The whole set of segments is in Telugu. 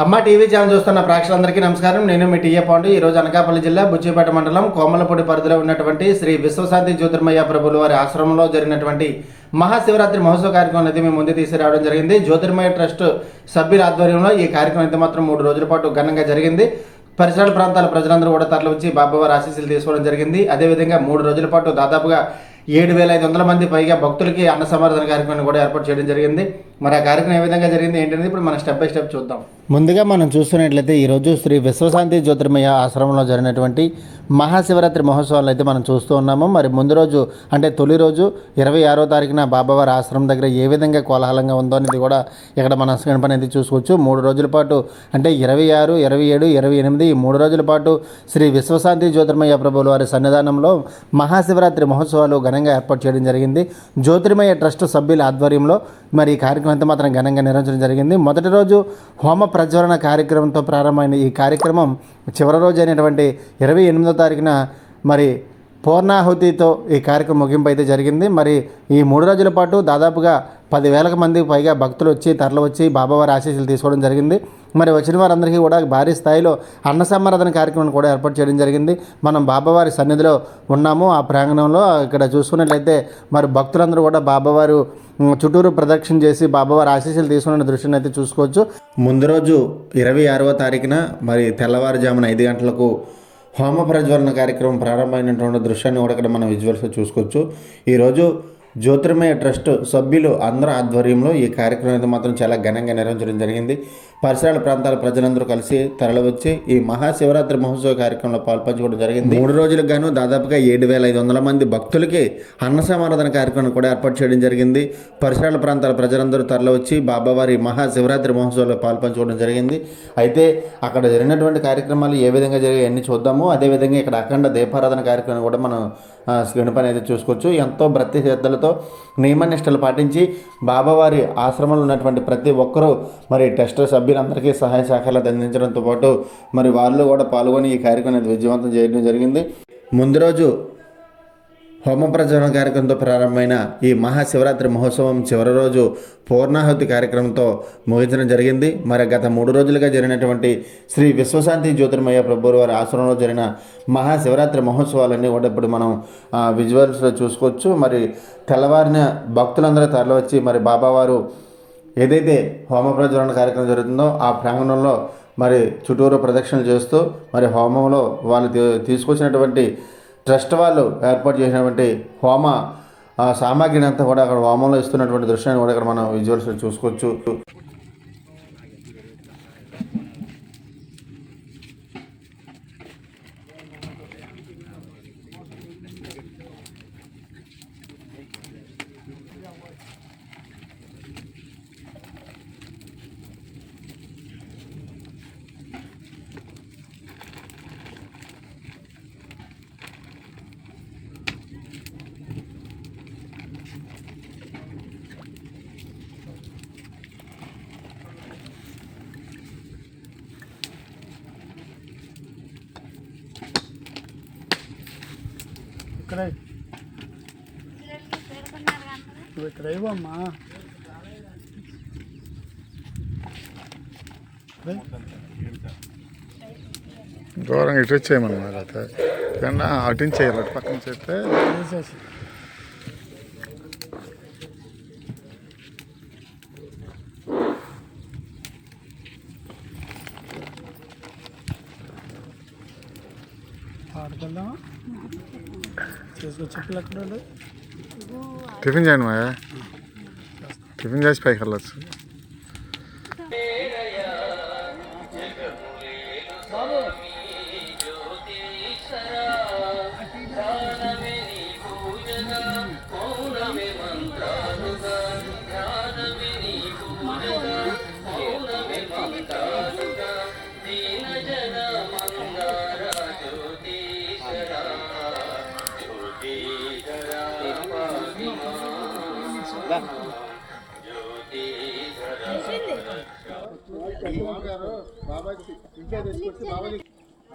అమ్మ టీవీ ఛానల్ చూస్తున్న ప్రేక్షకులందరికీ నమస్కారం. నేను మీ టీఏ పాండు. ఈరోజు అనకాపల్లి జిల్లా బుచ్చిపేట మండలం కోమలపూడి పరిధిలో ఉన్నటువంటి శ్రీ విశ్వశాంతి జ్యోతిర్మయ్య ప్రభువుల వారి ఆశ్రమంలో జరిగినటువంటి మహాశివరాత్రి మహోత్సవ కార్యక్రమం అయితే మేము ముందు తీసుకురావడం జరిగింది. జ్యోతిర్మయ్య ట్రస్ట్ సభ్యుల ఆధ్వర్యంలో ఈ కార్యక్రమం అయితే మాత్రం 3 రోజుల పాటు ఘనంగా జరిగింది. పరిసరాల ప్రాంతాల ప్రజలందరూ కూడా తరలి వచ్చి బాబావారి ఆశీస్సులు తీసుకోవడం జరిగింది. అదేవిధంగా 3 రోజుల పాటు దాదాపుగా 7,500 మంది పైగా భక్తులకి అన్న సమారాధన కార్యక్రమాన్ని కూడా ఏర్పాటు చేయడం జరిగింది. మరి ఆ కార్యక్రమం ఏ విధంగా జరిగింది ఏంటనేది ఇప్పుడు మనం స్టెప్ బై స్టెప్ చూద్దాం. ముందుగా మనం చూస్తున్నట్లయితే ఈరోజు శ్రీ విశ్వశాంతి జ్యోతిర్మయ్య ఆశ్రమంలో జరిగినటువంటి మహాశివరాత్రి మహోత్సవాలు అయితే మనం చూస్తూ ఉన్నాము. మరి ముందు రోజు అంటే తొలి రోజు 26వ తారీఖున బాబావారి ఆశ్రమం దగ్గర ఏ విధంగా కోలాహలంగా ఉందో అనేది కూడా ఇక్కడ మన స్క్రీన్ పైన అయితే చూసుకోవచ్చు. 3 రోజుల పాటు అంటే 26, 27, 28 ఈ 3 రోజుల పాటు శ్రీ విశ్వశాంతి జ్యోతిర్మయ్య ప్రభువుల వారి సన్నిధానంలో మహాశివరాత్రి మహోత్సవాలు ఘనంగా ఏర్పాటు చేయడం జరిగింది. జ్యోతిర్మయ్య ట్రస్ట్ సభ్యుల ఆధ్వర్యంలో మరి ఈ కార్యక్రమం అంతా మాత్రం ఘనంగా నిర్వహించడం జరిగింది. మొదటి రోజు హోమ ప్రజ్వలన కార్యక్రమంతో ప్రారంభమైన ఈ కార్యక్రమం చివరి రోజు అయినటువంటి 28వ తారీఖున మరి పూర్ణాహుతితో ఈ కార్యక్రమం ముగింపు అయితే జరిగింది. మరి ఈ 3 రోజుల పాటు దాదాపుగా 10,000 మందికి పైగా భక్తులు వచ్చి తరలి వచ్చి బాబావారి ఆశీస్సులు తీసుకోవడం జరిగింది. మరి వచ్చిన వారందరికీ కూడా భారీ స్థాయిలో అన్న సమారాధన కార్యక్రమం కూడా ఏర్పాటు చేయడం జరిగింది. మనం బాబావారి సన్నిధిలో ఉన్నాము. ఆ ప్రాంగణంలో ఇక్కడ చూసుకున్నట్లయితే మరి భక్తులందరూ కూడా బాబావారు చుట్టూరు ప్రదక్షిణ చేసి బాబావారి ఆశీస్సులు తీసుకున్న దృశ్యాన్ని అయితే చూసుకోవచ్చు. ముందు రోజు 26వ తారీఖున మరి తెల్లవారుజామున 5 గంటలకు హోమ ప్రజ్వలన కార్యక్రమం ప్రారంభమైనటువంటి దృశ్యాన్ని కూడా ఇక్కడ మనం విజువల్స్లో చూసుకోవచ్చు. ఈరోజు జ్యోతిర్మయ ట్రస్ట్ సభ్యులు అందరూ ఆధ్వర్యంలో ఈ కార్యక్రమం అయితే మాత్రం చాలా ఘనంగా నిర్వహించడం జరిగింది. పరిసరాల ప్రాంతాల ప్రజలందరూ కలిసి తరలివచ్చి ఈ మహాశివరాత్రి మహోత్సవ కార్యక్రమంలో పాల్పంచుకోవడం జరిగింది. 3 రోజులకు గాను దాదాపుగా 7,500 మంది భక్తులకి అన్న సమారాధన కార్యక్రమం కూడా ఏర్పాటు చేయడం జరిగింది. పరిసరాల ప్రాంతాల ప్రజలందరూ తరలివచ్చి బాబావారి మహాశివరాత్రి మహోత్సవంలో పాల్పంచుకోవడం జరిగింది. అయితే అక్కడ జరిగినటువంటి కార్యక్రమాలు ఏ విధంగా జరిగాయి అన్ని చూద్దాము. అదేవిధంగా ఇక్కడ అఖండ దీపారాధన కార్యక్రమం కూడా మనం స్క్రీన్ పైన అయితే చూసుకోవచ్చు. ఎంతో భక్తి శ్రద్ధలతో నియమనిష్టలు పాటించి బాబావారి ఆశ్రమంలో ఉన్నటువంటి ప్రతి ఒక్కరూ మరి ట్రస్ట్ సభ్యులందరికీ సహాయ సహకారాలు అందించడంతో పాటు మరి వాళ్ళు కూడా పాల్గొని ఈ కార్యక్రమాన్ని విజయవంతం చేయడం జరిగింది. ముందు రోజు హోమ ప్రజ్వలన కార్యక్రమంతో ప్రారంభమైన ఈ మహాశివరాత్రి మహోత్సవం చివరి రోజు పూర్ణాహుతి కార్యక్రమంతో ముగించడం జరిగింది. మరి గత 3 రోజులుగా జరిగినటువంటి శ్రీ విశ్వశాంతి జ్యోతిర్మయ్య ప్రభువుల వారి ఆశ్రమంలో జరిగిన మహాశివరాత్రి మహోత్సవాలన్నీ కూడా ఇప్పుడు మనం విజువల్స్లో చూసుకోవచ్చు. మరి తెల్లవారిన భక్తులందరూ తరలివచ్చి మరి బాబావారు ఏదైతే హోమ ప్రజ్వలన కార్యక్రమం జరుగుతుందో ఆ ప్రాంగణంలో మరి చుట్టూరు ప్రదక్షిణలు చేస్తూ మరి హోమంలో వాళ్ళు తీసుకొచ్చినటువంటి ట్రస్ట్ వాళ్ళు ఏర్పాటు చేసినటువంటి హోమ సామాగ్రిని అంతా కూడా అక్కడ హోమంలో ఇస్తున్నటువంటి దృశ్యాన్ని కూడా ఇక్కడ మనం విజువల్స్ చూసుకోవచ్చు. ఇక్కడ ఇవ్వమ్మా. దూరంగా ఇటు వచ్చేయమన్నా కన్నా అటు నుంచి చేయాలి, అటు పక్కన చేస్తే ఆడుకుందామా. చెప్పులు ఎక్కడ టిఫిన్ చేయండి మా టిఫిన్ చేసి పైకి వెళ్ళచ్చు.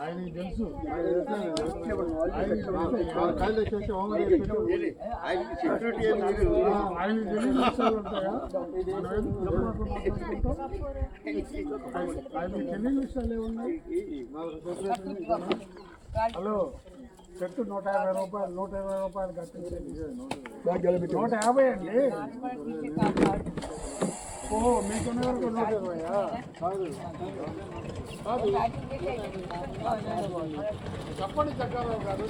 ఆయనకి తెలుసు కాళ్ళు వచ్చేసి ఆయనకి తెలియని విషయాలు ఏమున్నాయి. హలో చెట్టు 150 రూపాయలు 120 రూపాయలు కట్టించేది 150 అండి. ఓహో మీకున్న వరకు 120 కాదు చెప్పండి చక్రారావు గారు.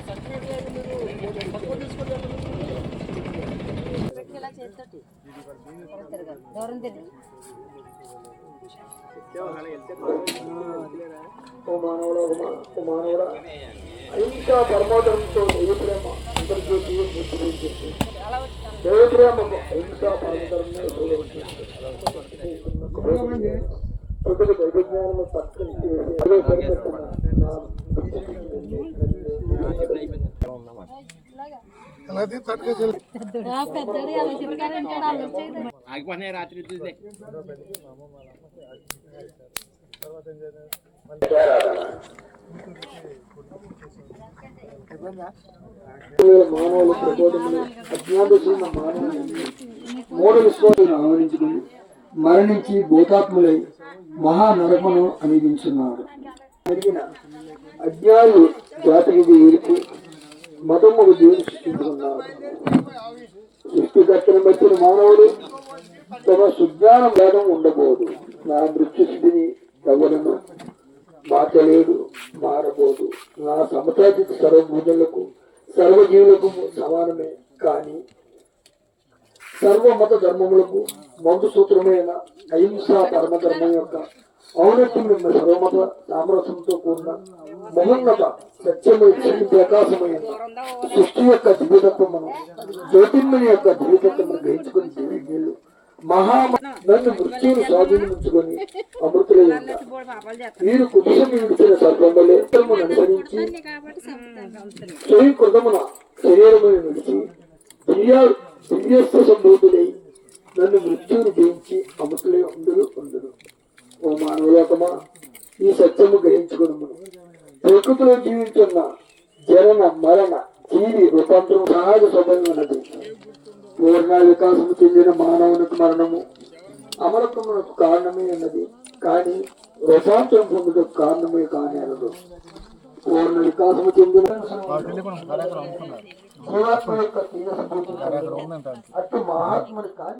మీరు తక్కువ తీసుకుంటారు. అహింసా పరమాత్మతో దైవప్రేమ అంతర్జ్యోతి ముద్రించింది. దైవప్రేమకు అహింసా పరమధర్మే ప్రజలు దైవజ్ఞానము తక్కువ ఆగిపోయినాయి రాత్రి చూస్తే మానవుల ప్రబోధములు అజ్ఞానశీల మానవుని మూఢ విశ్వాసాలను ఆవరించుకుని మరణించి భూతాత్ములై మహానరకమును అనుభవించున్నారు. జరిగిన అజ్ఞానులు జాతకుడు ఏర్పు మతముకు దేవుని సృష్టించుకున్నారు. సృష్టికర్తను బట్టిన మానవుడు తమ సుజ్ఞానం భేదం ఉండబోదు. నా మృత్యుస్థితిని ఎవరను మార్చలేడు, మారబోదు. నా సమతాజిత సర్వభూతులకు సర్వజీవులకు సమానమే. కానీ సర్వమత ధర్మములకు మందు సూత్రమైన అహింసా పరమధర్మం యొక్క ఔన్నత్యం సర్వమత సామరస్యంతో కూడిన మహోన్నత సత్యమైన ప్రకాశమైన సృష్టి యొక్క దివ్యతత్వమును జ్యోతిర్మణి యొక్క దివ్యతత్వమును గ్రహించుకుని దేవీలు నన్ను మృత్యువును స్వాధీనించుకొని అమృతులై ఉన్నారు. వీరు కుటుంబం విడిచిన సర్వములే అనుసరించి స్వయం కృతమున శరీరమును విడిచి దివ్యస్వ సంభూతులై నన్ను మృత్యువును జయించి అమృతులై ఉండును. ఓ మానవలోకమా, ఈ సత్యము గ్రహించుకును. ప్రకృతిలో జీవించున్న జనన మరణ జీవి రూపాంతరం సహజ స్వభావం ఉన్నది. పూర్ణ వికాసము చెందిన మానవునికి మరణము అమరత్వమునకు కారణమే ఉన్నది. కానీ రూపాంతరం పొందుటకు కారణమే కానేరదు. పూర్ణ వికాసము చెందిన జీవాత్మ యొక్క తీర సంభూతి అటు మహాత్ముని కాదు.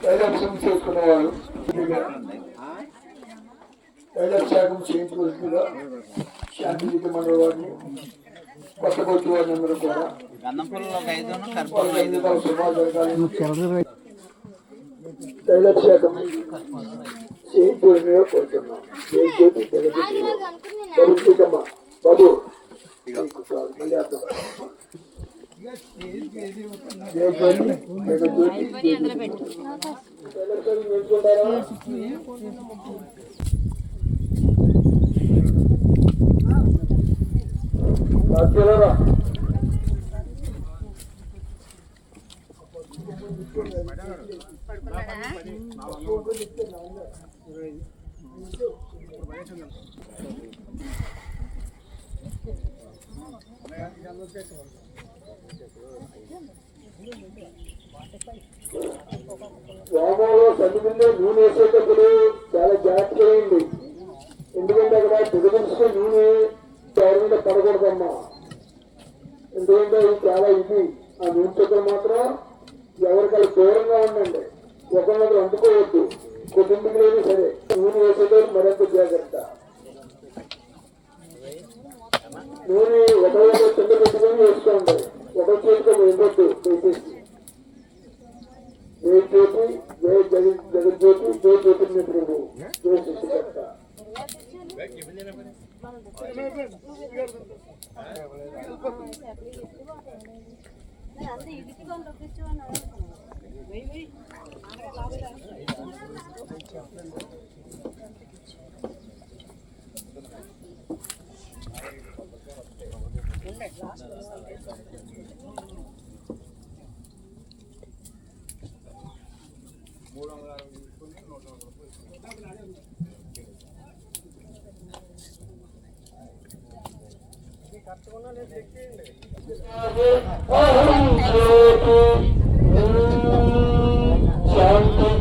తైలక్షం చేసుకునేవారు తైలక్షాగం చేయించుకుంటుగా శాంతియుత మండవాడిని కొత్తగొట్టు వారిని అందరూ కూడా తైలక్షాగం చేయించుకునిగా కోరుతున్నాం. బాబు మళ్ళీ అర్థం గ్రామంలో సన్నిధిలో నూనె వేసేటప్పుడు చాలా జాగ్రత్తగా అయింది. ఎందుకంటే అక్కడ దిగదలుచుకుని నూనె ఎవరి మీద పడకూడదమ్మా. ఎందుకంటే ఇది చాలా ఇది ఆ నూనె చుక్కలు మాత్రం ఎవరికైనా దూరంగా ఉండండి. ఒకరినొకరు అందుకోవద్దు. కుటుంబీకులైనా సరే నూనె వేసేటప్పుడు మరింత జాగ్రత్త. నూనె ఒకరి కింద పెట్టుకొని వేసుకోండి. ఒకరి చేతికి ఇవ్వద్దు. వేసేసి జయ జ్యోతి జయ జగజ్యోతి జయ జ్యోతిర్మయ ప్రభు జయ సృష్టికర్త. శాంతి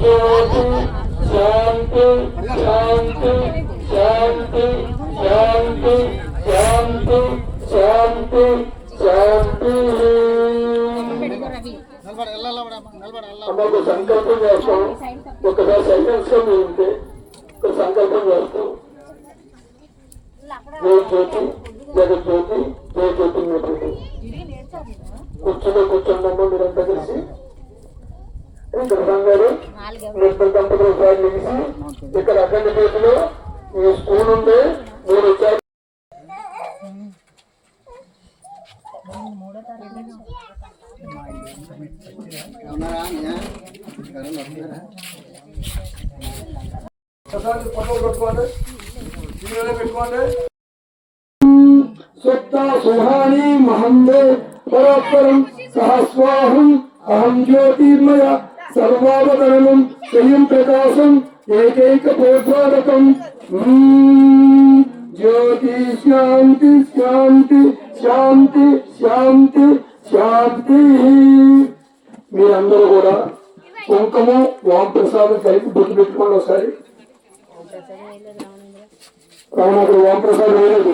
జ్యోతి శాంతి శాంతి శాంతి శాంతి శాంతి శాంతి శాంతి. అమ్మకు సంకల్పం చేస్తాం. ఒకసారి సైలెన్స్ గా మీరు ఉంటే ఒక సంకల్పం చేస్తాం. జయ జ్యోతి జగజ్యోతి జయ జ్యోతి జ్యోతి. కూర్చోండమ్మా మీరంతా కలిసి. గారు మీరు దంపతులు సార్ లేచి ఇక్కడ అఖండ చేతిలో మీ స్కూల్ ఉంటే మీరు వచ్చారు. స్వత్తా సుహాని మహందే పరాత్పరం సహస్వాహం అహం జ్యోతిర్మయ సర్వావతరణం స్వయం ప్రకాశం ఏకైక ప్రోద్వారకం. జ్యోతి శాంతి శాంతి శాంతి శాంతి శాంతి. మీరందరూ కూడా కుంకుమ వామప్రసాదం కలిపి బొట్టు పెట్టుకోండి. ఒకసారి రావణ వామప్రసాదం వేయలేదు.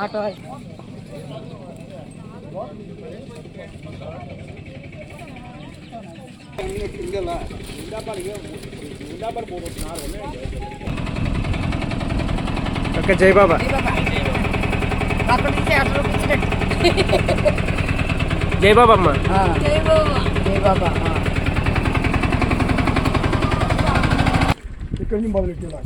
ఆటో జై బాబా జై బాబా అమ్మ జై బాబా. ఇక్కడి నుంచి మొదలెట్టేలా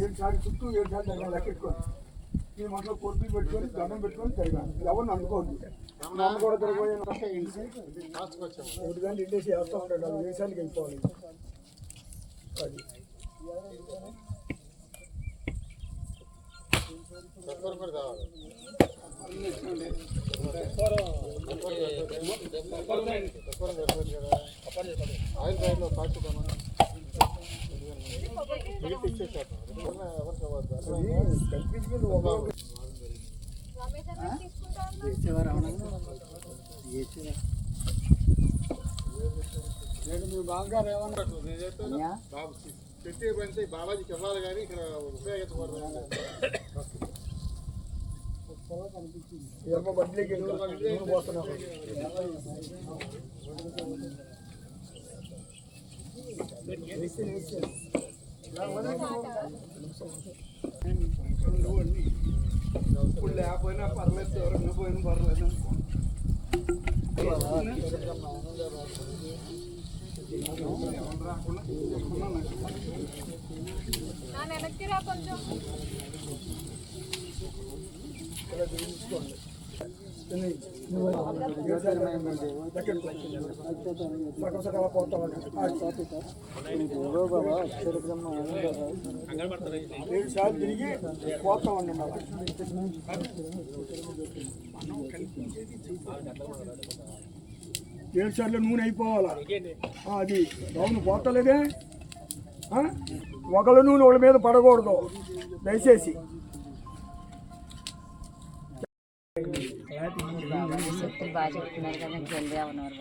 7 సార్లు చుట్టూ 7 సార్లు లెక్కెట్టుకోండి. ఈ మనలో కొద్ది పెట్టుకొని దండం పెట్టుకొని తిరగాలి. ఎవరిని అనుకోవద్దు. నన్ను కూడా తిరగబోయే 1 గంట ఇండేసి వేస్తూ ఉంటాడు. 7 సార్లు వెళ్ళిపోవాలి. అది మీరు బాగా ఏమన్నట్టు పెట్టి పడితే బాబాజీకి ఇవ్వాలి కానీ ఇక్కడ ఉపయోగించకూడదు. బడ్డీకి పోతున్నాం. ఇప్పుడు లేకపోయినా పర్లేదు, ఎవరైనా పోయినా పర్లేదు. సకల పోతాం 7 సార్లు తిరిగి పోతామండి. మళ్ళీ 7 సార్లు నూనె అయిపోవాలా. అది అవును పోతలేదే. ఒకళ్ళ నూనె వాళ్ళ మీద పడకూడదు దయచేసి. బాగా చెప్తున్నారు కదా, జల్దీ ఉన్నారు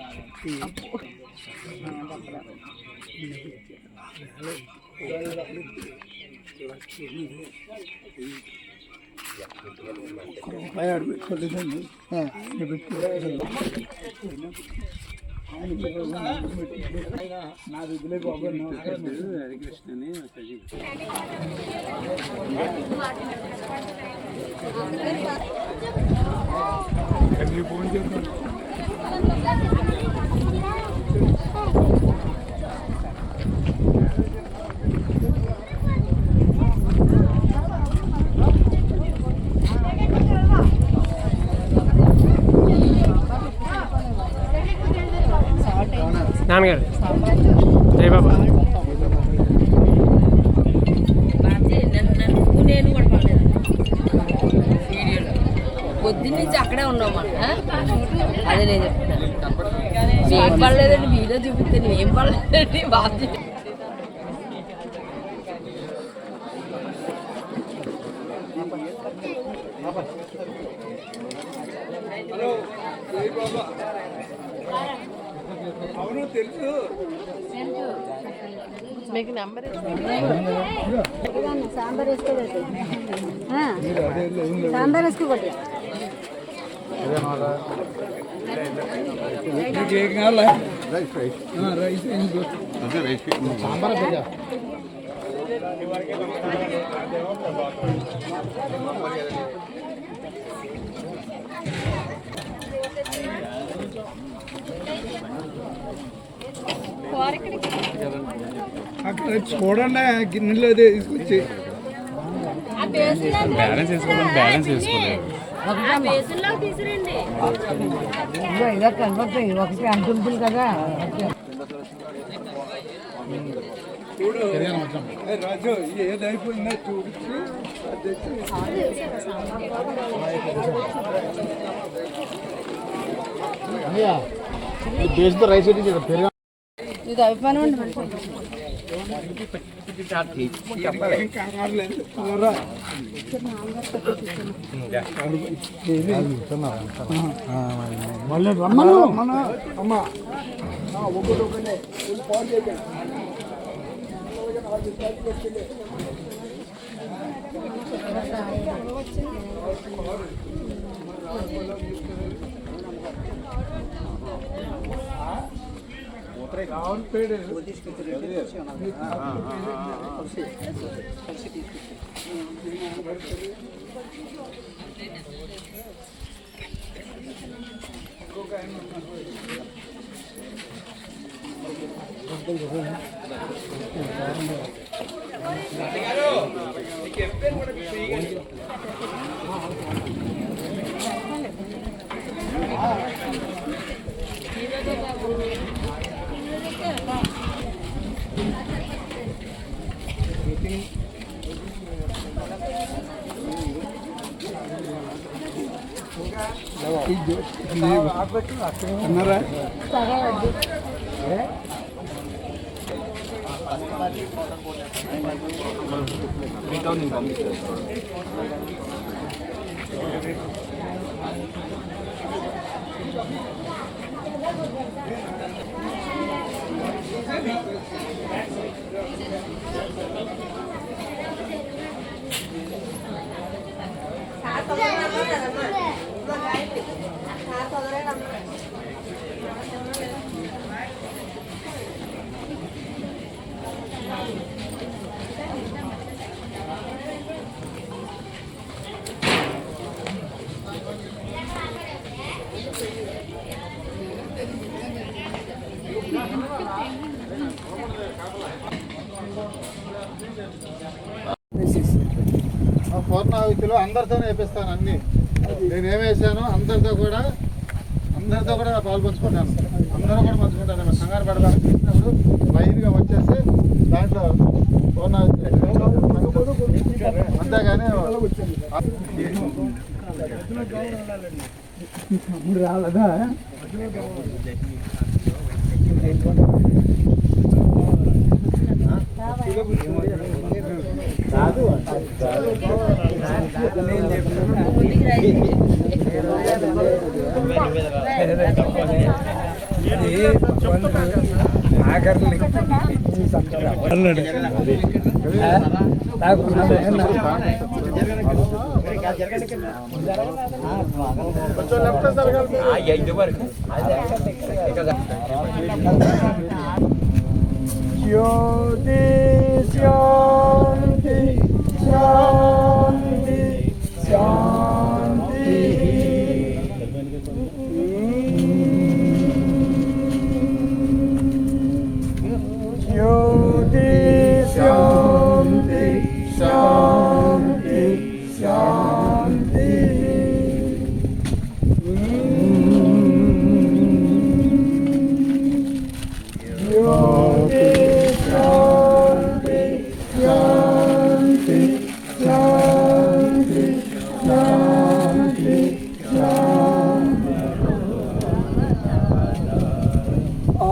నా విధులే బాబు ఫోన్ చేస్తాను. నాన్నగారు జై బాబా. నేను కూడా పడలేదు వీడియోలో పొద్దున్న నుంచి అక్కడే ఉన్నాం అదే నేను చెప్తున్నాను. ఏం పడలేదండి వీడియో చూపిస్తాను. ఏం పడలేదండి బాబు. అవును తెలుసు. మీకు నెంబర్ సాంబార్ వేసుకోలేదు. సాంబార్ వేసుకోకూడదు. ఏం కావాలా? రైస్ సాంబార్ అక్కడ చూడండి గిన్నెలో తీసుకొచ్చి బ్యాలెన్స్ వేసుకోవాలి. బ్యాలెన్స్ వేసుకోలేదు. తీసురండి. ఇలా కనపడతాయి ఒకటి అంటుంది కదా. చూడు రాజు ఏదైపోయిందో చూపించి దేశంతో రైస్ పెరుగు ఇది అయిపోయినా కంగారు లేదు. కూర మళ్ళీ మన అమ్మ ఒకటి పాడు చేయకండి. రావుల పేరు అన్నారా? పూర్ణాహుతిలో అందరితోనే వేపిస్తాను అన్ని. నేనేం వేసానో అందరితో కూడా పాలు పంచుకుంటాను. అందరూ కూడా పంచుకుంటాను. కంగారు పడడానికి ఇచ్చినప్పుడు లైన్గా వచ్చేసి దాంట్లో పూర్ణాహుతి అంతేగాని రాలేదా? జ్యోతి శాంతి శాంతి శాంతి జ్యోతి శాంతి శాంతి శాంతి జ్యోతి శాంతి శాంతి శాంతి శాంతి శాంతి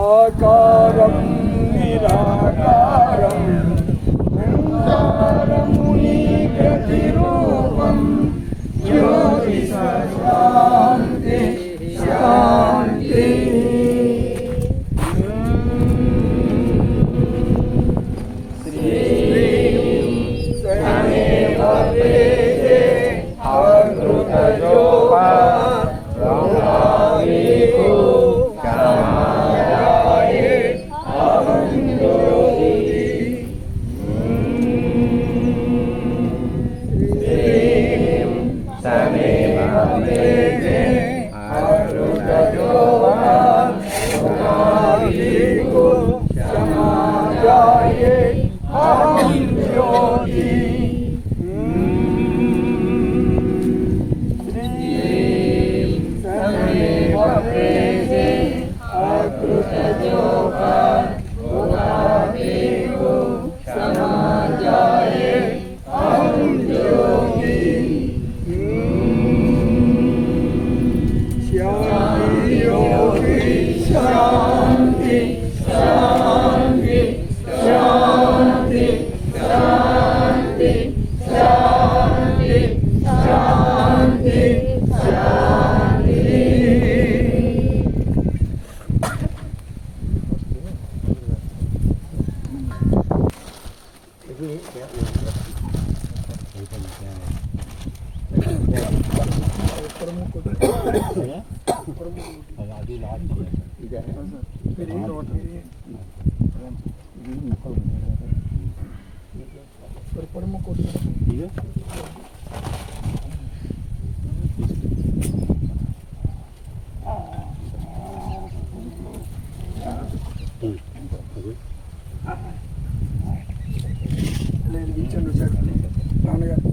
ఆకారం నిరాకారం ఓంకారముని ప్రతిరూపం జ్యోతి శాంతి శాంతి నాన్నగారు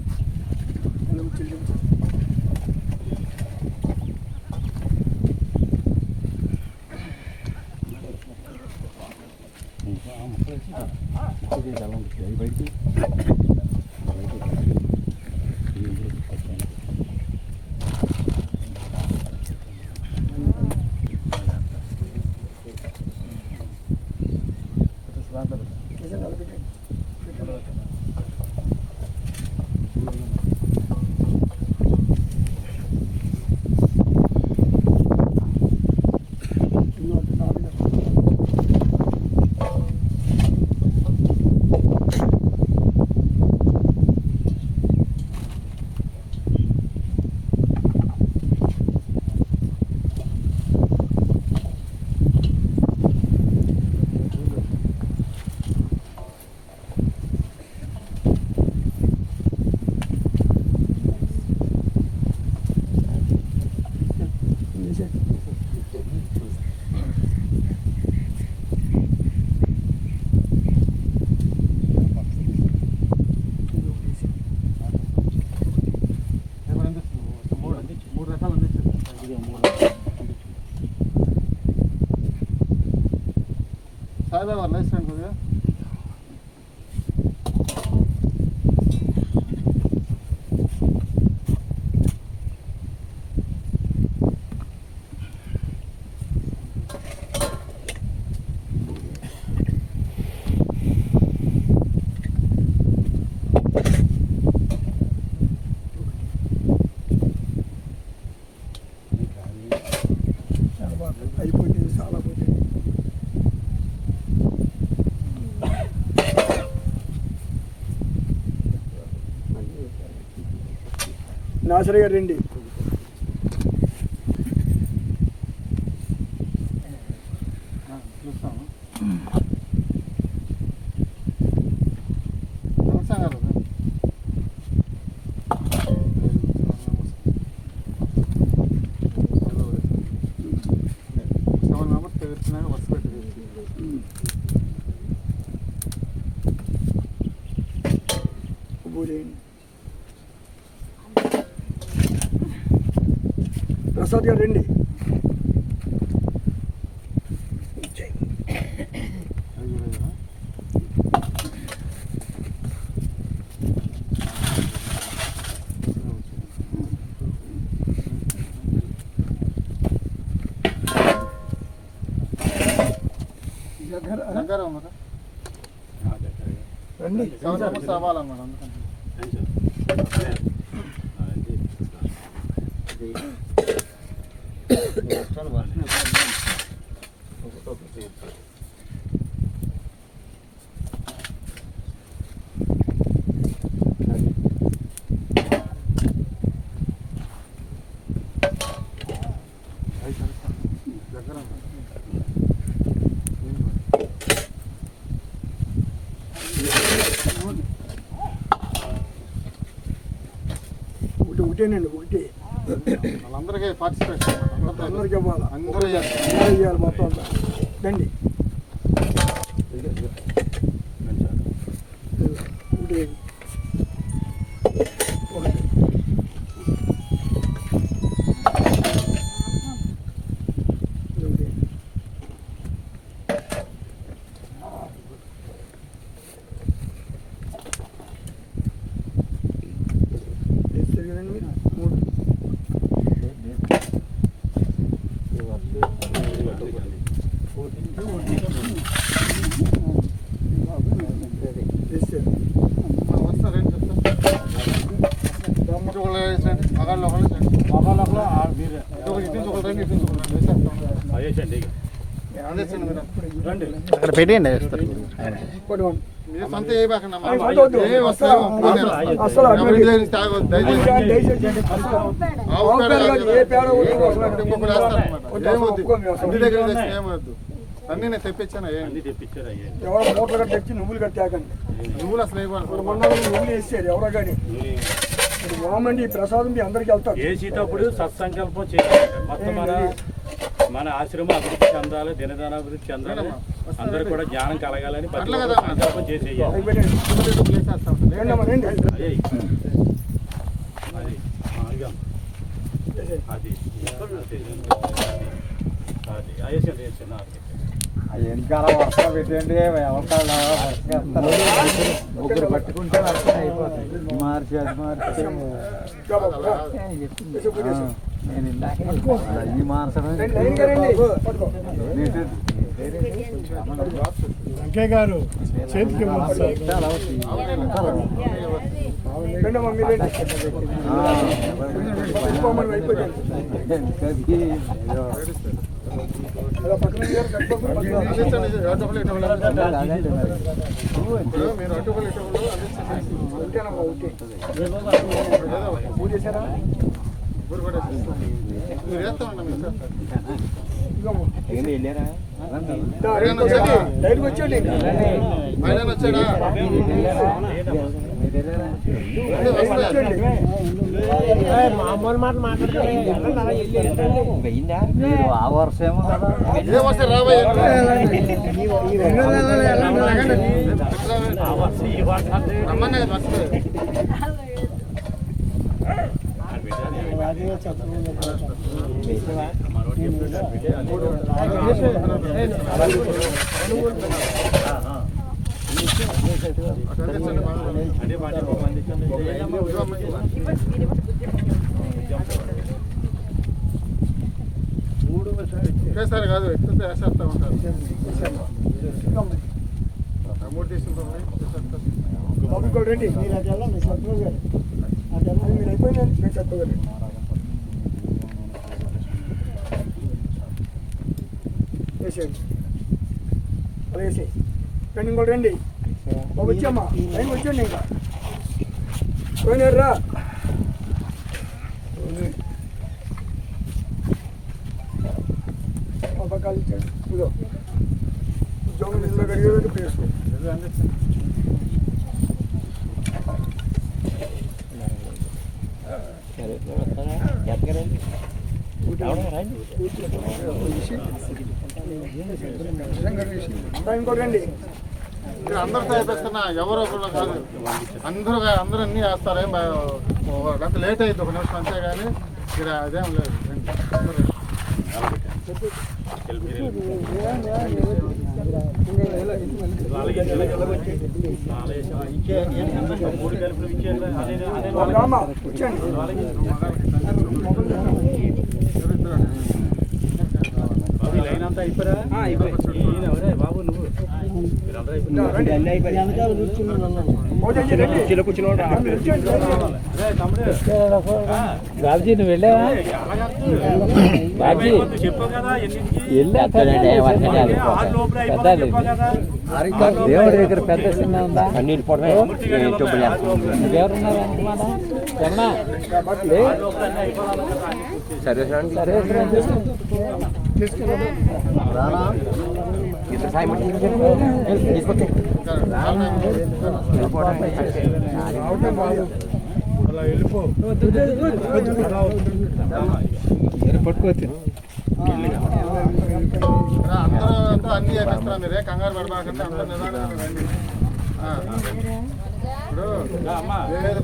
సాయిబాబా నైస్ ఫ్రెండ్ కొద్దిగా అయిపోయింది చాలా పోయింది దాసరి గారు రండి. చూస్తాను. నమస్తే గారు. సెవెన్ మెంబర్స్ తెగుతున్నాయి వరుస పెట్టి ప్రసాద్ గారు రండి. దగ్గర ఉన్నారా? రండి. సెవెన్ మెంబర్స్ అవ్వాలన్నమాట. అందుకని దగ్గర ఒకటేనండి, ఒకటి వాళ్ళందరికీ పార్టిసిపేషన్ అందరికి ఇవ్వాలి. అందరూ అందరూ ఇవ్వాలి మొత్తం అంతా. రండి. ఒకటి ఒకటి అక్కడ పెట్టేయండి. మీరు సొంత ఏ బాకండి అమ్మా. వద్దు, వద్దు. ఏ వస్తాయో అసలు ఎవరి దగ్గర తాగొద్దు. దయచేసి ఆవు పేడ కాదు ఏ కదా. పేడ వద్దు అసలు. ఇంకొకరు వేస్తారన్నమాట. వద్దు, ఏమొద్దు. ఒప్పుకోండి అసలు. ఇంటి దగ్గర తెచ్చి ఏమొద్దు. అన్నీ నేను తెప్పించాను. ఎవరో మూటలు కట్టి తెచ్చి నువ్వులు కట్టాకండి. నువ్వులు అసలు ఇప్పుడు వేయకూడదు. మొన్న నువ్వులు వేసారు ఎవరో కానీ. ఇప్పుడు వామండి ఈ ప్రసాదం మీ అందరికి వెళ్తారు. చేసేటప్పుడు సత్సంకల్పం చేయాలి. మొత్తం మన ఆశ్రమం అభివృద్ధి చెందాలి, దినదానాభివృద్ధి చెందాలి, అందరూ కూడా జ్ఞానం కలగాలని ప్రతి అట్లా ఒక్కరు కదా. సంకల్పం చేసేయాలి. అయిపోయినాయి. వేసేస్తా ఉంటాను. రండి అమ్మా, రండి. అయ్యి. అది ఇక. అది అయ్యేసండి చిన్న వెనకాల వర్షం పెట్టండి, ముగ్గురు పట్టుకుంటే వర్షం అయిపోతుంది. మార్చి అది మార్చి నేను ఇందాక ఈ మార్చడం లైన్గా రండి. పట్టుకో. వెంకయ్య గారు చేతికి రండి అమ్మా, మీరు రండి. పట్టుకోమని అయిపోయింది. అలా పక్కన గారు కట్టుకోమని పట్టుకో. మీరు అటుపల్లి ఓకేనమ్మా, ఓకే. పూజ చేశారా? మీరు వేస్తా ఉన్నా మీరు ఇదిగోమ్మా. వెళ్ళారా రైలుకి వచ్చేయండి. రైలుకి వచ్చేయండి. ఆయన వచ్చాడా? మామూలు మాట మాట్లాడుతుంది ఆ వర్షమేమో కదా. ఏ వస్తే రాబోయే రమ్మన్నా కదా వస్తుంది. ఒకేసారి కాదు, ఎక్కువ వేసేస్తా ఉంటారు. అమౌంట్ తీసుకుంటాం. బాబు కూడా రండి. మీరు అది వెళ్ళండి, సత్యబాబు గారు. అది వెళ్ళండి, మీరు అయిపోయిందండి. మీరు సత్యబాబు గారు వేసేయండి. అలా వేసేయి. రండి, ఇంకోటి రండి. బాబు వచ్చామ్మా, లైన్ వచ్చేయండి. ఇంకా పోయినారు రా. కాలు ఇచ్చాడు ఇదో ఉద్యోగం నిన్న గడిగేది ప్లేస్ ఇంకోటండి మీరు అందరితో వేపిస్తున్నా ఎవరో ఒకళ్ళు కాదు, అందరూ అన్నీ వేస్తారు. ఏం గంట లేట్ అయింది, ఒక నిమిషం అంతే. కానీ ఇక్కడ అదేం లేదు. లైనంతా అయిపోయా బాబు నువ్వు బాబుజీ నువ్వు వెళ్ళావా? బాబుజీ చెప్పావు కదా దేవుడి దగ్గర పెద్ద సినిమా ఉందా? ఎవరున్నారు సరే అలా వెళ్ళిపో. పట్టుకోవచ్చు. అందరూ అంతా అన్నీ వేపిస్తున్నా. మీరే కంగారు పడబాకంటే అందరూ నిదానంగా రండి. ఇప్పుడు లేదు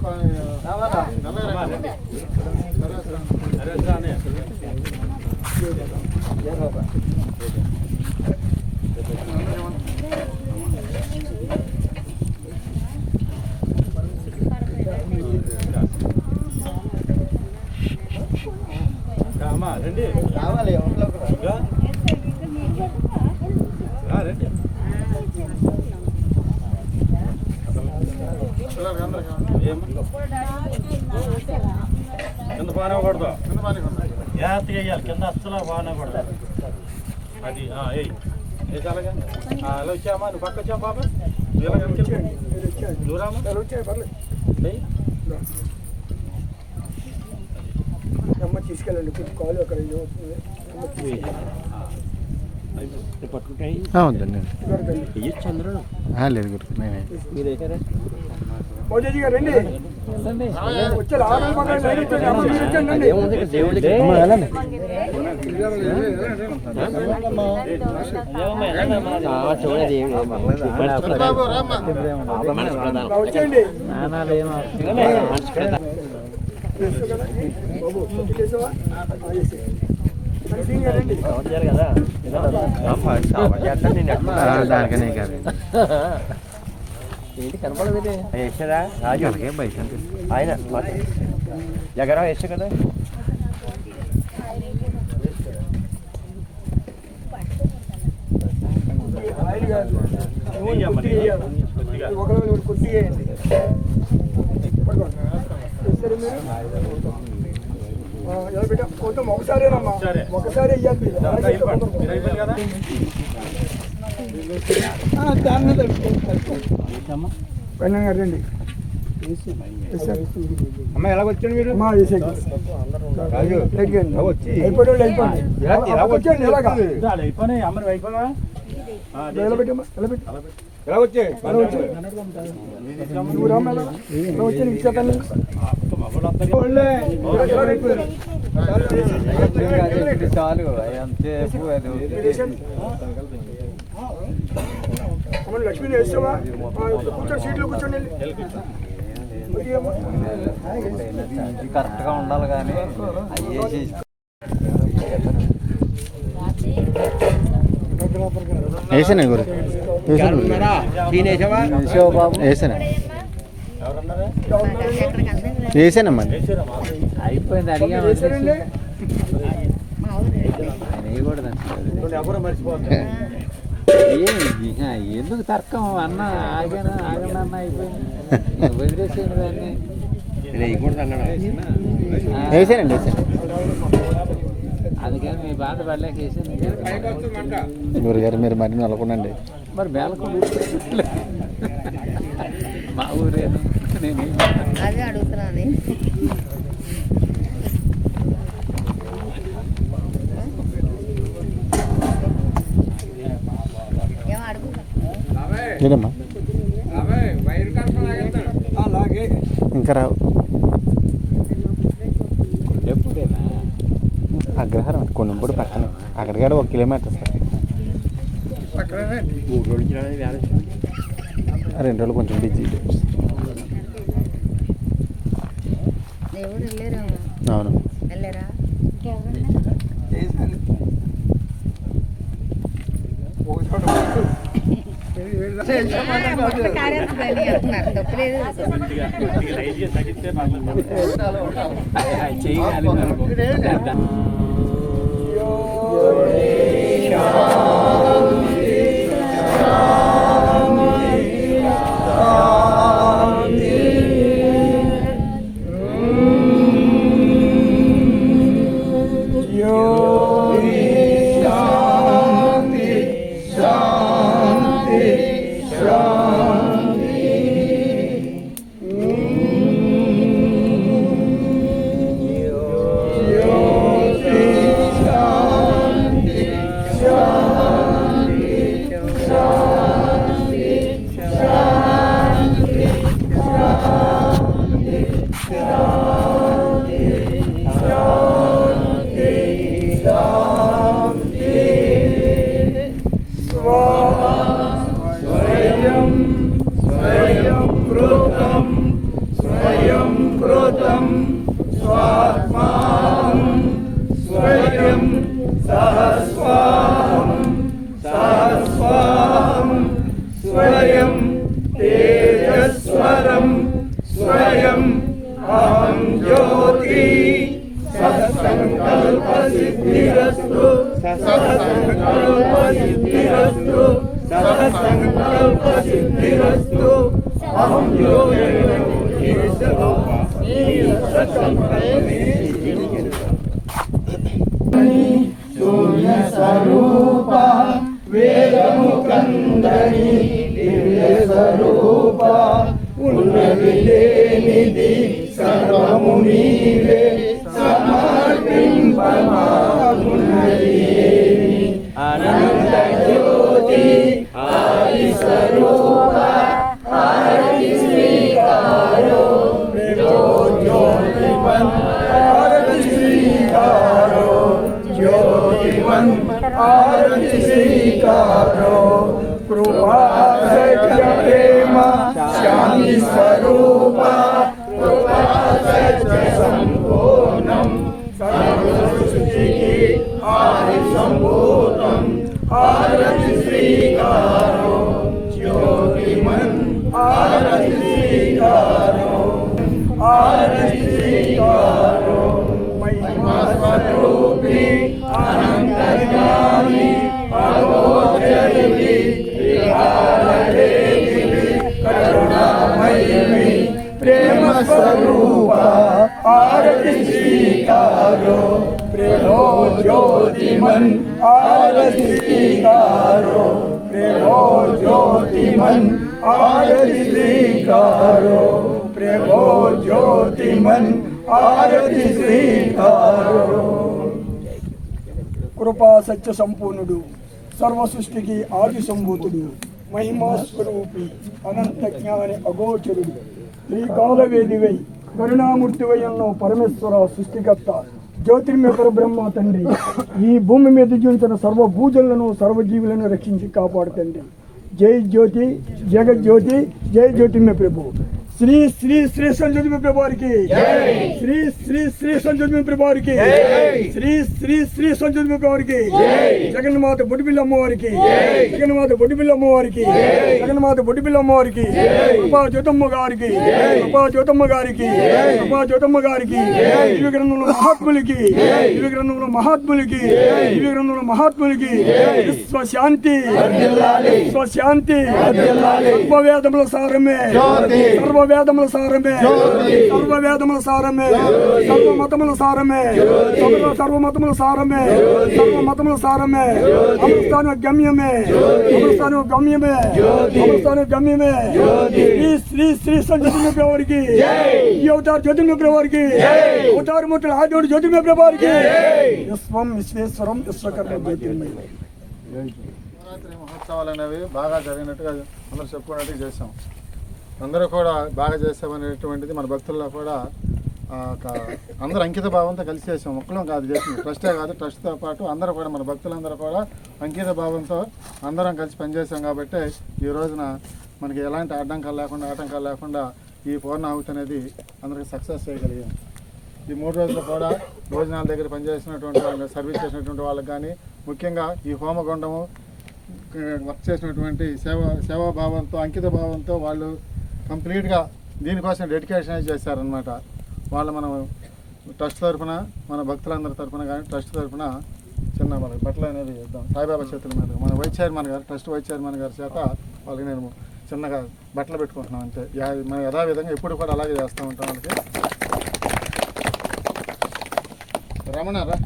రండి కావాలి రండి కింద పానకూడదు, జాగ్రత్తగా వేయాలి. కింద అస్సలు పానకూడదు. అది అలాగే అలా వచ్చామా? నువ్వు పక్క వచ్చావు బాబా? దూరామా? అమ్మ తీసుకెళ్ళండి కొంచెం కాలు అక్కడ వద్దండి లేదు గుర్తు మోదీజీ గారు రండి వచ్చారు వచ్చేయండి బాబు చేసావా దానికనే కాదు ఏంటి కనపడదు వేసారా రాజు అలాగే బయట ఆయన ఎగరా వేసా కదా ఒకరు కుర్తి వేయండి ఎలా పెట్టా కొంచెం ఒకసారేనమ్మా ఒకసారి వెయ్యాలి కదా. రండి అమ్మ ఎలా వచ్చాడు మీరు అమ్మా అయిపోయి అయిపోయినాయి అమ్మని అయిపోయినా ఎలా పెట్టమ్మా ఎలా పెట్టి ఎలా వచ్చాయి నువ్వు రామ్మ ఎలా వచ్చి ఇచ్చేతాను చాలు అంతసేపు లక్ష్మీని వేస్తావా కూర్చొని సీట్లో కూర్చోండి కరెక్ట్గా ఉండాలి కానీ అయ్యేసి వేసాను గురు వేసాను వేసానమ్మా అయిపోయింది అడిగా ఎవరు మర్చిపోతుంది. ఎందుకు తర్కం అన్న ఆగండి అన్న అయిపోయింది వదిలేసాను దాన్ని వేసానండి అందుకని మీ బాధ పడలేక వేసాను. గురుగారు మీరు మరి నెలకొండండి మరి మేలకొండ మా ఊరేను నేను అదే అడుగుతున్నాను. లేదమ్మా అలాగే ఇంకా రావు అగ్రహారం కొనుగోడు పక్కన అక్కడికి 1 కిలోమీటర్ సార్. అక్కడనే 2 రోజులు కొంచెం బిజీ. దేవుడు వెళ్ళారా? అవును వెళ్ళారా? తప్పలేదు. లైట్ చేసి తగ్గిస్తే పర్లేదు. కృపా సత్య సంపూర్ణుడు, సర్వ సృష్టికి ఆది సంభూతుడు, మహిమా స్వరూపి, అనంత జ్ఞాని అగోచరుడు, శ్రీకాలవేదివై కరుణామూర్తివై అన్నో పరమేశ్వర సృష్టికర్త, జ్యోతిర్మయ బ్రహ్మ తండ్రి, ఈ భూమి మీద జీవించిన సర్వభూజులను సర్వజీవులను రక్షించి కాపాడుతండి. జై జ్యోతి జగజ్యోతి, జై జ్యోతిర్మయ ప్రభు. శ్రీ శ్రీ శ్రీ సంజ్యోతిర్మయ ప్రభు వారికి, శ్రీ శ్రీ శ్రీ సంజ్యోతిర్మయ ప్రభు వారికి, శ్రీ శ్రీ శ్రీ సంజ్యోతిర్మయ ప్రభు వారికి, జగన్మాత బొడిబిల్ల అమ్మవారికి, జగన్మాత బొడిబిల్ల అమ్మవారికి, జగన్మాత బొడిబిల్ల అమ్మవారికి, కృపా జ్యోతమ్మ గారికి, కృపా జ్యోతమ్మ గారికి, కృపా జ్యోతమ్మ గారికి, దివ్య గ్రంథంలో మహాత్ములకి, దివ్య గ్రంథంలో మహాత్ములకి, దివ్య గ్రంథంలో మహాత్ములకి విశ్వశాంతి, విశ్వశాంతి. సర్వవేదముల సారమే, సర్వవేదముల సారమే, సర్వవేదముల సారమే, సర్వమతముల సారమే, సర్వమతముల సారమే, సర్వమతముల సారమే, అమృతాను గమ్యమే, అమృతాను గమ్యమే, అమృతాను గమ్యమే. శ్రీ శ్రీ శ్రీ సంజ్యోతిర్మయ ప్రభు వారికి, ఈ అవతార జ్యోతిర్మయ ప్రభు వారికి, అవతార మూర్తులు ఆదివుడు జ్యోతిర్మయ ప్రభు వారికి, విశ్వం విశ్వేశ్వరం విశ్వకర్మ జ్యోతిర్మయ. శివరాత్రి మహోత్సవాలు అనేవి బాగా జరిగినట్టుగా అందరూ చెప్పుకున్నట్టుగా చేసాం. అందరూ కూడా బాగా చేసామనేటువంటిది మన భక్తుల్లో కూడా అందరూ అంకిత భావంతో కలిసి చేసాం. ఒక్కడం కాదు చేసింది, ట్రస్టే కాదు, ట్రస్ట్తో పాటు అందరూ కూడా మన భక్తులందరూ కూడా అంకిత భావంతో అందరం కలిసి పనిచేసాం. కాబట్టి ఈ రోజున మనకి ఎలాంటి ఆటంకాలు లేకుండా ఈ పూర్ణాహుతి అనేది అందరికీ సక్సెస్ చేయగలిగాం. ఈ 3 రోజులు కూడా భోజనాల దగ్గర పనిచేసినటువంటి వాళ్ళు, సర్వీస్ చేసినటువంటి వాళ్ళకి కానీ, ముఖ్యంగా ఈ హోమగుండము వర్క్ చేసినటువంటి సేవాభావంతో అంకిత భావంతో వాళ్ళు కంప్లీట్గా దీనికోసం డెడికేషన్ చేశారనమాట. వాళ్ళు మనం ట్రస్ట్ తరఫున, మన భక్తులందరి తరఫున కానీ ట్రస్ట్ తరఫున చిన్న మనకి బట్టలు అనేది ఇద్దాం సాయిబాబా చేతుల మీద. మన వైస్ చైర్మన్ గారు, ట్రస్ట్ వైస్ చైర్మన్ గారి చేత వాళ్ళకి నేను చిన్నగా బట్టలు పెట్టుకుంటున్నాం అంతే. మనం యథావిధంగా ఎప్పుడు కూడా అలాగే చేస్తూ ఉంటాం. వాళ్ళకి రమణారా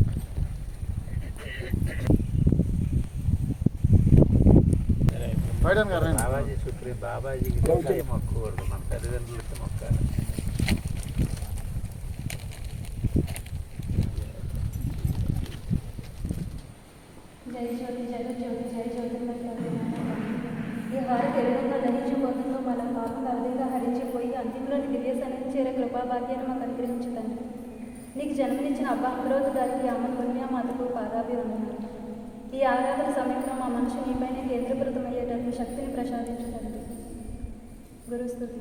బైడన్ గారు బాబాజీకి మొక్కకూడదు, మన తల్లిదండ్రులకి మొక్కాలి. జై జ్యోతి జగజ్యోతి జై జ్యోతిర్మయ ఈ హారతి ఎరువుగా దహించిపోతుందో మన పాపం అర్థంగా హరించిపోయి అంతింలోని దివ్య సన్నిధి చేరే కృపాభాగ్యాన్ని మాకు అనుగ్రహించుతండి. నీకు జన్మనిచ్చిన అబ్బా అమరోజు గారికి అమ్మ పుణ్యమాతకు పాదాభివందనాలు. ఈ ఆరాధన సమయంలో మా మనసు నీపైన కేంద్రీకృతమయ్యేటట్లు శక్తిని ప్రసాదించండి. గురుస్తుతి.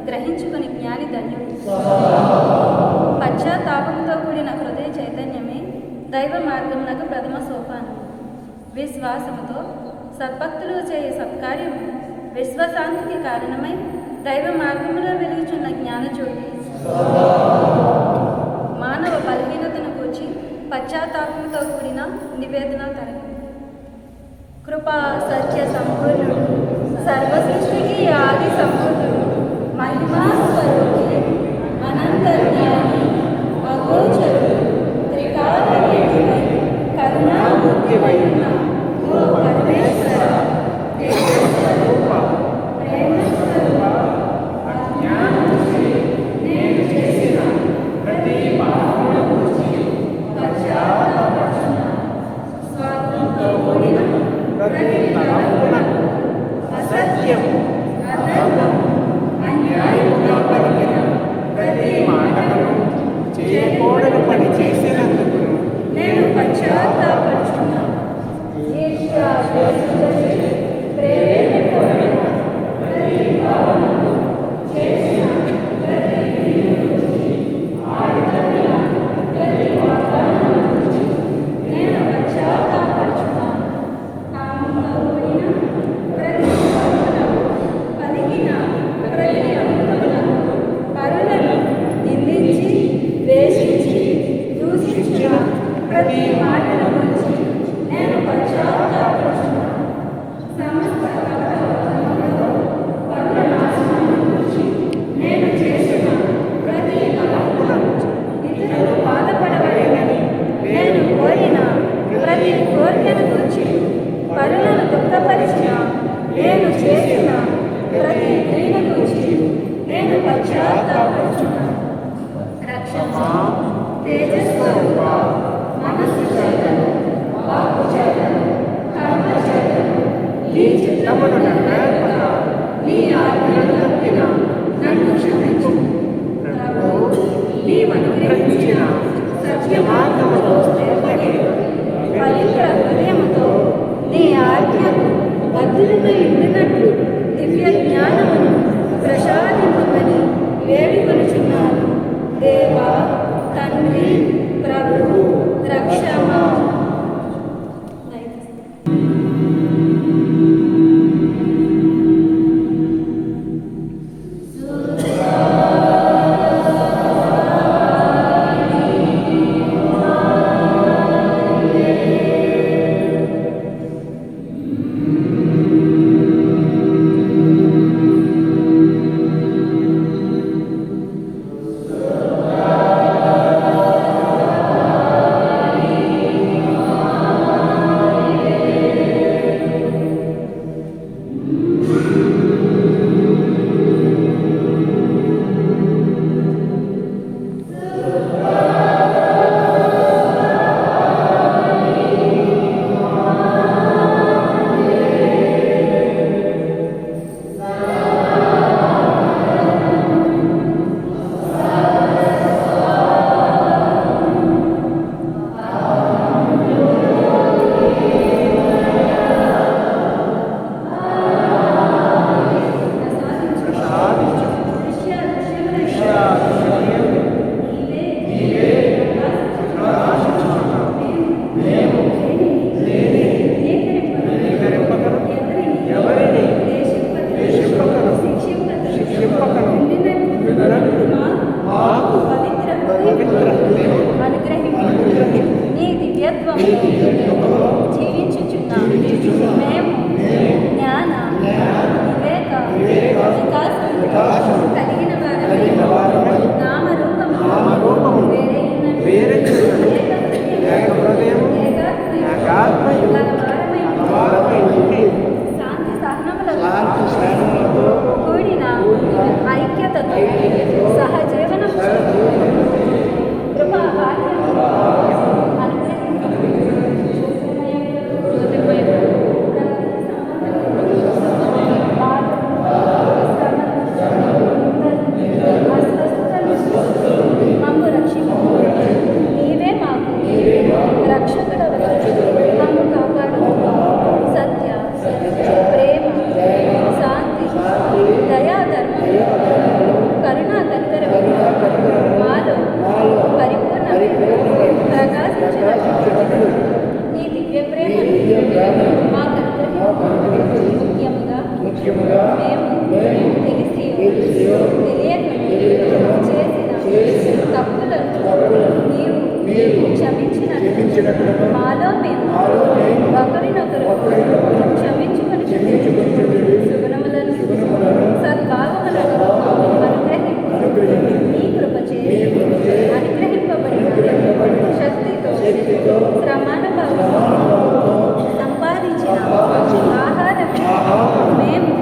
గ్రహించుకుని జ్ఞాని ధన్యుడు. పశ్చాత్తాపంతో కూడిన హృదయ చైతన్యమే దైవ మార్గమునకు ప్రథమ సోపానం. విశ్వాసముతో సద్భక్తులు చేయ సత్కార్యము విశ్వశాంతికి కారణమై దైవ మార్గములో వెలుగుచున్న జ్ఞానజ్యోతి. మానవ బలహీనతను కూర్చి పశ్చాత్తాపంతో కూడిన నివేదన తరగతి. కృపా సత్య సంపూర్ణుడు, సర్వ సృష్టికి ఆది సంపూర్ణుడు, మహిమా స్వరూపి, అనంత జ్ఞాని, అగోచరుడు, త్రికాలమేటివై, కరుణామూర్తివై ఉన్న ఓ పరమేశ్వర, తేజస్వరూప, ప్రేమస్వరూప, అజ్ఞానముచే నేను చేసిన ప్రతి పాపమును గూర్చి పశ్చాత్తాపపడుచున్నాను. స్వార్థంతో కూడిన ప్రతి తలంపునకు, అసత్యము, అధర్మము, అన్యాయముగా పలికిన ప్రతి మాటలను చేయకూడని పని చేసినందుకు నేను పశ్చాత్తాపడుచున్నాను. ఈర్ష్య, ద్వేషములచే ప్రేరేపబడిన ప్రతి భావనకు, చేసిన ప్రతి క్రియను గురించి, ఆడిన ప్రతి వాగ్దానమును గురించి నేను పశ్చాత్తాపడుచున్నాను. కామంతో కూడిన ప్రతి పలుకులకు, పలికిన ప్రతి అమృతములకు, పరులను నిందించి, ద్వేషించి, దూషించిన ప్రతి మాటల గురించి నేను పశ్చాత్తాపడుచున్నాను. సమస్త కపటములతో పరుల నాశనము గురించి నేను చేసిన ప్రతి తలంపులను, ఇతరులు బాధపడవలెనని నేను కోరిన ప్రతి కోరికను గురించి, పరులను దుఃఖపరిచిన నేను చేసిన ప్రతి క్రియను గురించి నేను పశ్చాత్తాపడుచున్నాను. రక్షణ, తేజస్వరూప, మనస్సు చేతను, వాక్కు చేతను, కర్మ చేతను నీ చిత్తమును నెరవేర్పక నీ ఆజ్ఞను తప్పిన నన్ను క్షమించు. ప్రభు, నీవు అనుగ్రహించిన సత్య మార్గములో స్థిరపడి పవిత్ర హృదయముతో నీ ఆజ్ఞకు బద్ధులమై ఉండినట్లు దివ్య జ్ఞానమును ప్రసాదింపమని వేడుకొనుచున్నాను. దేవా, తండ్రి, ప్రభు, రక్షమా. మేము తెలిసియో తెలియకయో చేసిన తప్పులను నీవు క్షమించినట్లు మాలో మేము ఒకరినొకరు క్షమించుకొని సుగుణములను సద్భావములను అనుగ్రహించు నీ కృపచే అనుగ్రహింపబడిన శక్తితో శ్రమానుభవం సంపాదించిన ఆహారం మేము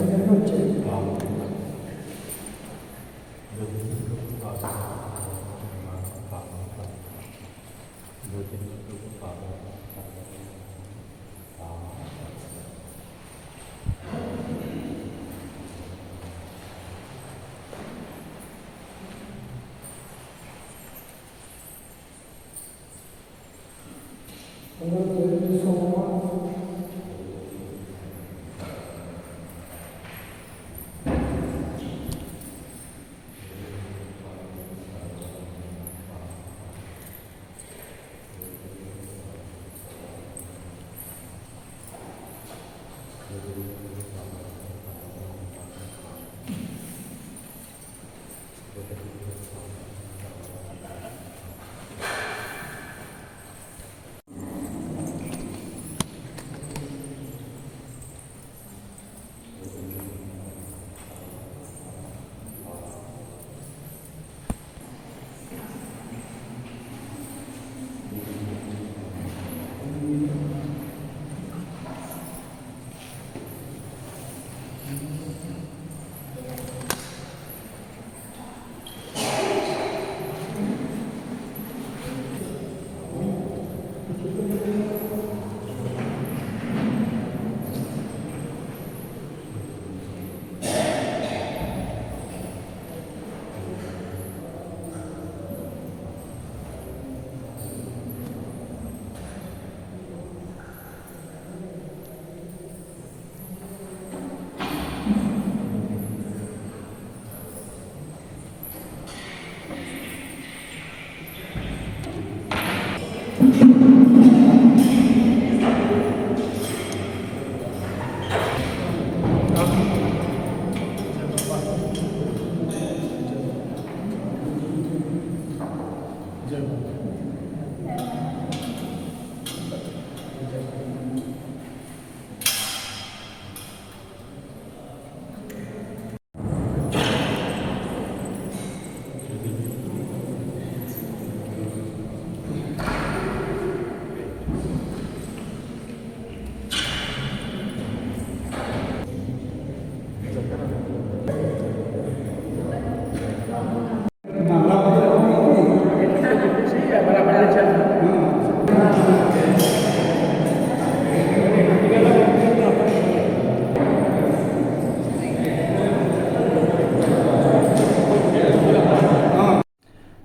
దగ్గరికి వచ్చాయి.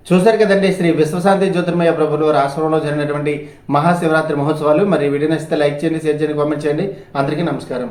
చూశారు కదండి శ్రీ విశ్వశాంతి జ్యోతిర్మయ ప్రభులు రాష్ట్రంలో జరిగినటువంటి మహాశివరాత్రి మహోత్సవాలు. మరి వీడియో నచ్చితే లైక్ చేయండి, షేర్ చేయండి, కామెంట్ చేయండి. అందరికీ నమస్కారం.